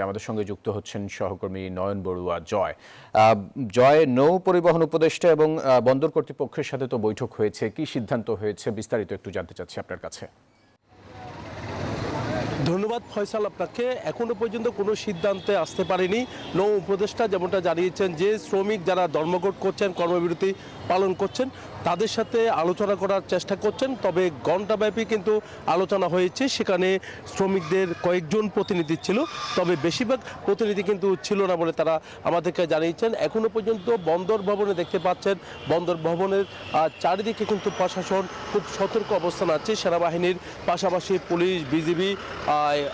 আমাদের সঙ্গে যুক্ত হচ্ছেন সহকর্মী নয়ন বড়ুয়া জয়। জয়, নৌ পরিবহন উপদেষ্টা এবং বন্দর কর্তৃপক্ষের সাথে তো বৈঠক হয়েছে, কি সিদ্ধান্ত হয়েছে বিস্তারিত একটু জানতে চাচ্ছি আপনার কাছে। ধন্যবাদ ফয়সাল আপনাকে। এখনো পর্যন্ত কোনো সিদ্ধান্তে আসতে পারেনি নৌ উপদেষ্টা, যেমনটা জানিয়েছেন যে শ্রমিক যারা ধর্মঘট করছেন, কর্মবিরতি পালন করছেন, তাদের সাথে আলোচনা করার চেষ্টা করছেন। তবে ঘণ্টাব্যাপী কিন্তু আলোচনা হয়েছে, সেখানে শ্রমিকদের কয়েকজন প্রতিনিধি ছিল, তবে বেশিরভাগ প্রতিনিধি কিন্তু ছিল না বলে তারা আমাদেরকে জানিয়েছেন। এখনো পর্যন্ত বন্দর ভবনে দেখতে পাচ্ছেন, বন্দর ভবনের চারিদিকে কিন্তু প্রশাসন খুব সতর্ক অবস্থান আছে। সেনাবাহিনীর পাশাপাশি পুলিশ, বিজিবি,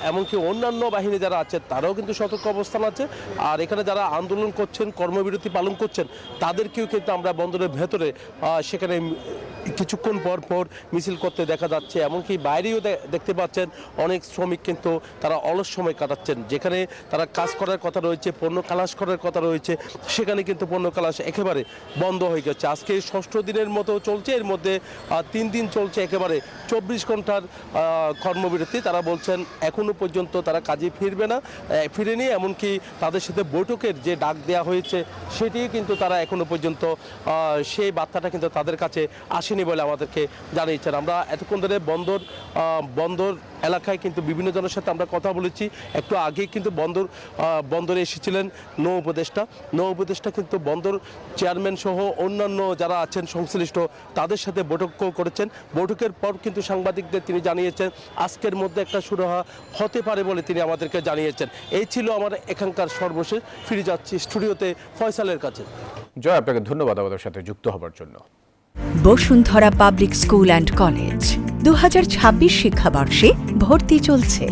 এমনকি অন্যান্য বাহিনী যারা আছে তারাও কিন্তু সতর্ক অবস্থান আছে। আর এখানে যারা আন্দোলন করছেন, কর্মবিরতি পালন করছেন, তাদেরকেও কিন্তু আমরা বন্দরের ভেতরে সেখানে কিছুক্ষণ পর পর মিছিল করতে দেখা যাচ্ছে। এমনকি বাইরেও দেখতে পাচ্ছেন অনেক শ্রমিক কিন্তু তারা অলস সময় কাটাচ্ছেন। যেখানে তারা কাজ করার কথা রয়েছে, পণ্য খালাস করার কথা রয়েছে, সেখানে কিন্তু পণ্য খালাস একেবারে বন্ধ হয়ে গেছে। আজকে 6ষ্ঠ দিনের মতো চলছে, এর মধ্যে 3 দিন চলছে একেবারে 24 ঘন্টার কর্মবিরতি। তারা বলছেন এখনো পর্যন্ত তারা কাজে ফিরেনি, এমনকি তাদের সাথে বৈঠকের যে ডাক দেওয়া হয়েছে সেটি কিন্তু তারা এখনো পর্যন্ত সেই বার্তাটা কিন্তু তাদের কাছে আসেনি বলে আমাদেরকে জানিয়েছেন। আমরা এতক্ষণ ধরে বন্দর এলাকায় কিন্তু বিভিন্ন জনের সাথে আমরা কথা বলেছি। একটু আগেই কিন্তু বন্দরে এসেছিলেন নৌ উপদেষ্টা কিন্তু বন্দর চেয়ারম্যান সহ অন্যান্য যারা আছেন সংশ্লিষ্ট তাদের সাথে বৈঠক করেছেন। বৈঠকের পর কিন্তু সাংবাদিকদের তিনি জানিয়েছেন আজকের মধ্যে একটা সুরাহা হতে পারে বলে তিনি আমাদেরকে জানিয়েছেন। এই ছিল আমার এখানকার সর্বশেষ। ফিরে যাচ্ছি স্টুডিওতে ফয়সালের কাছে। জয়, আপনাকে ধন্যবাদ আমাদের সাথে যুক্ত হবার জন্য। Bashundhara public school and college 2026 শিক্ষাবর্ষে ভর্তি চলছে।